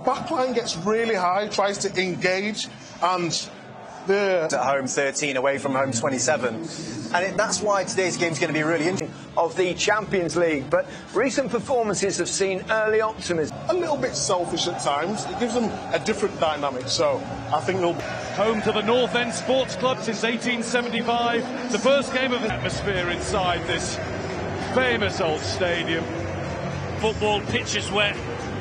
back line gets really high, tries to engage, and at home 13, away from home 27. And that's why today's game is going to be really interesting of the Champions League. But recent performances have seen early optimism. A little bit selfish at times. It gives them a different dynamic. So I think they'll... Home to the North End Sports Club since 1875. The first game of the atmosphere inside this famous old stadium. Football, pitch is wet.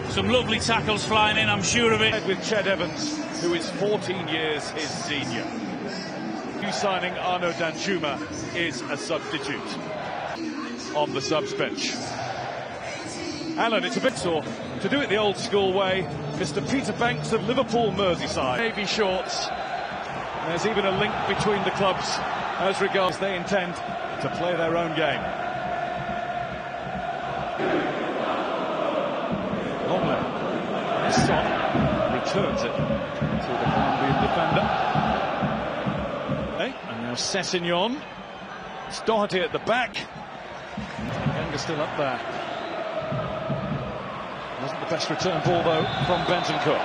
Some lovely tackles flying in, I'm sure of it. With Ched Evans, who is 14 years his senior. New signing Arno Danjuma is a substitute on the subs bench. Alan, it's a bit sore. To do it the old school way, Mr. Peter Banks of Liverpool Merseyside. Navy shorts. There's even a link between the clubs as regards they intend to play their own game. Oleh. Son returns it to the Colombian defender. And now Sessegnon. It's Doherty at the back. Younger still up there. Wasn't the best return ball though from Bentancur.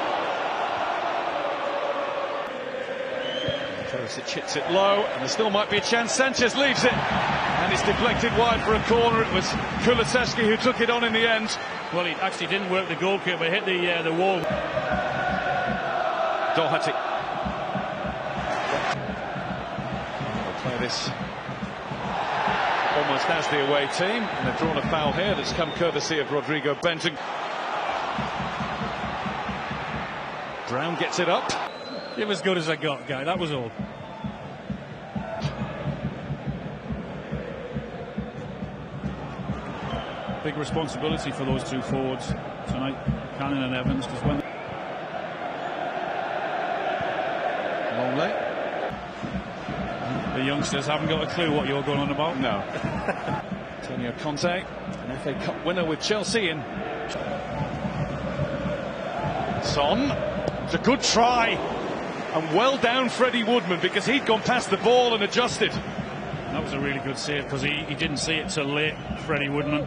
Perisic hits it low, and there still might be a chance. Sanchez leaves it, and it's deflected wide for a corner. It was Kulusevski who took it on in the end. Well, he actually didn't work the goalkeeper, hit the wall. Doherty. They'll play this almost as the away team, and they've drawn a foul here that's come courtesy of Rodrigo Bentancur. Brown gets it up. It was as good as I got, Guy, that was all. Big responsibility for those two forwards tonight, Cannon and Evans, because when... Oleh. The youngsters haven't got a clue what you're going on about. No. Antonio Conte, an FA Cup winner with Chelsea in. Son. It's a good try. And well down Freddie Woodman, because he'd gone past the ball and adjusted. That was a really good save, because he didn't see it till late, Freddie Woodman.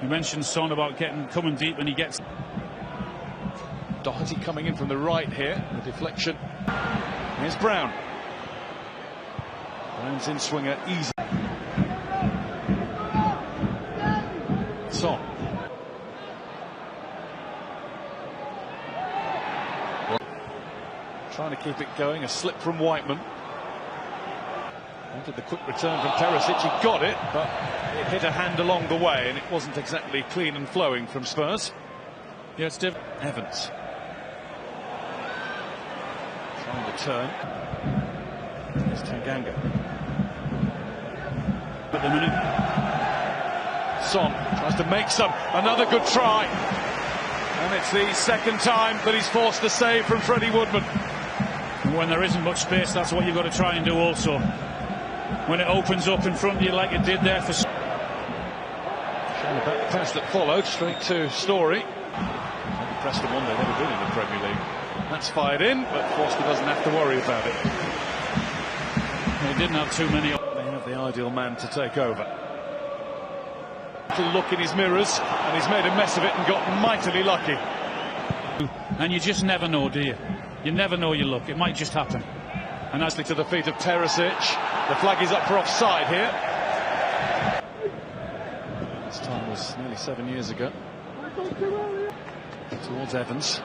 You mentioned Son about coming deep, and he gets... Doherty coming in from the right here, the deflection. Here's Brown. Brown's in swinger easy. Son. Trying to keep it going, a slip from Whiteman. Wanted the quick return from Perisic, he got it, but it hit a hand along the way, and it wasn't exactly clean and flowing from Spurs. Yeah, it's different. Evans. Trying to turn. Here's Tanganga. At the minute. Son tries to make some, another good try. And it's the second time that he's forced a save from Freddie Woodman. When there isn't much space, that's what you've got to try and do also. When it opens up in front of you like it did there for... Showing about the pass that followed, straight to Story. Preston won, they've never been in the Premier League. That's fired in, but Forster doesn't have to worry about it. They didn't have too many... They have the ideal man to take over. Little look in his mirrors, and he's made a mess of it and got mightily lucky. And you just never know, do you? You never know your luck. It might just happen. And nicely to the feet of Perisic. The flag is up for offside here. This time was nearly 7 years ago. Towards Evans.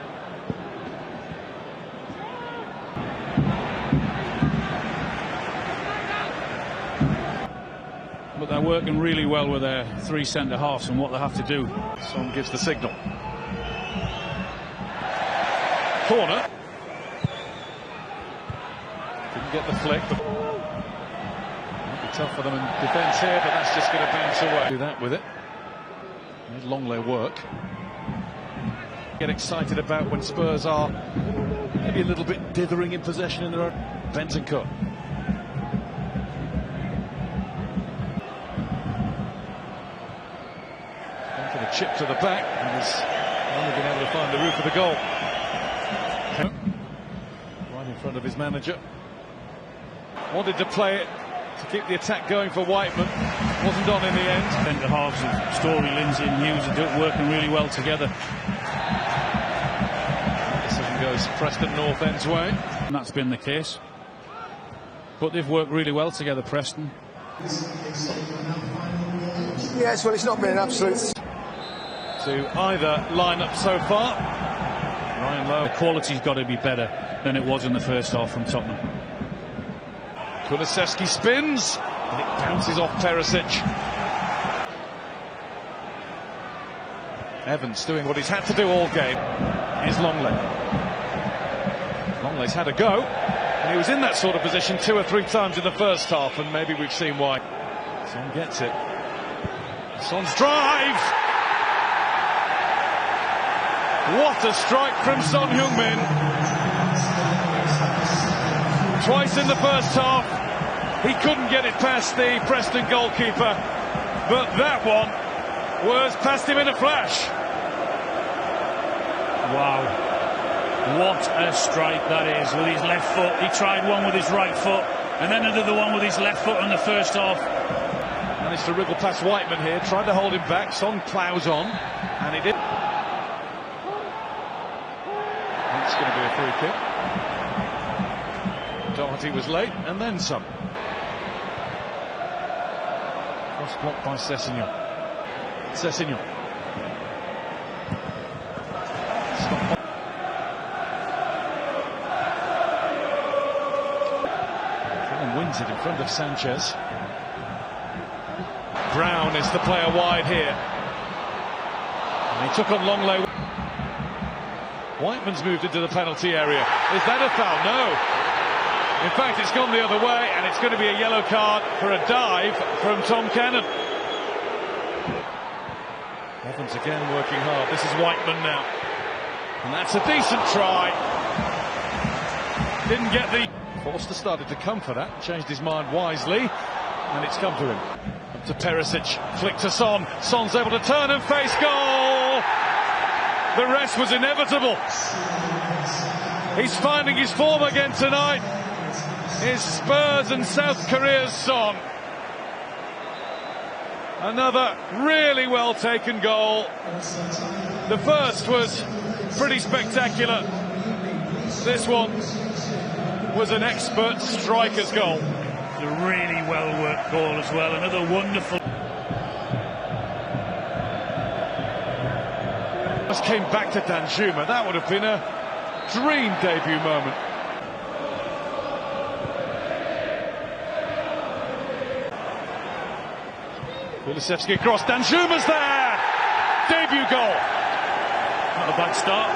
But they're working really well with their three centre-halves and what they have to do. Son gives the signal. Corner. Didn't get the flick, but might be tough for them in defence here, but that's just going to bounce away. Do that with it. Made Longley work. Get excited about when Spurs are maybe a little bit dithering in possession in their own. Bentancur. For the chip to the back, and has only been able to find the roof of the goal. Right in front of his manager. Wanted to play it to keep the attack going for Whiteman. Wasn't on in the end. Centre halves of Story, Lindsay and Hughes are working really well together. goes Preston North End's way. And that's been the case. But they've worked really well together, Preston. Yes, well, it's not been an absolute... To either line-up so far. Ryan Lowe. The quality's got to be better than it was in the first half from Tottenham. Kulusevski spins, and it bounces off Perisic. Evans doing what he's had to do all game. Here's Longley. Longley's had a go, and he was in that sort of position 2 or 3 times in the first half, and maybe we've seen why. Son gets it. Son's drive! What a strike from Son Heung-min. Twice in the first half, he couldn't get it past the Preston goalkeeper, but that one was past him in a flash. Wow. What a strike that is with his left foot. He tried one with his right foot and then another one with his left foot in the first half. Managed to wriggle past Whiteman here, tried to hold him back. Son ploughs on, and he did. It's going to be a free kick. Doherty was late, and then some. Cross blocked by Sessegnon. And wins it in front of Sanchez. Brown is the player wide here. And he took on Longley. Whiteman's moved into the penalty area. Is that a foul? No. In fact, it's gone the other way, and it's going to be a yellow card for a dive from Tom Cannon. Evans again working hard. This is Whiteman now. And that's a decent try. Didn't get the... Forster started to come for that, changed his mind wisely, and it's come to him. Up to Perisic, flick to Son. Son's able to turn and face goal! The rest was inevitable. He's finding his form again tonight. Is Spurs and South Korea's Son. Another really well taken goal. The first was pretty spectacular. This one was an expert striker's goal. It's a really well worked goal as well. Another wonderful. Just came back to Danjuma. That would have been a dream debut moment. Kulusevski across, Danjuma's there! Debut goal! Not a bad start.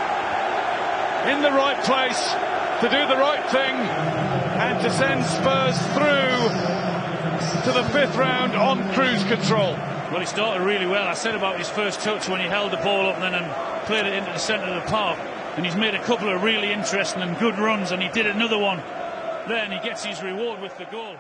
In the right place, to do the right thing, and to send Spurs through to the 5th round on cruise control. Well, he started really well. I said about his first touch when he held the ball up and then played it into the centre of the park. And he's made a couple of really interesting and good runs, and he did another one there, and he gets his reward with the goal.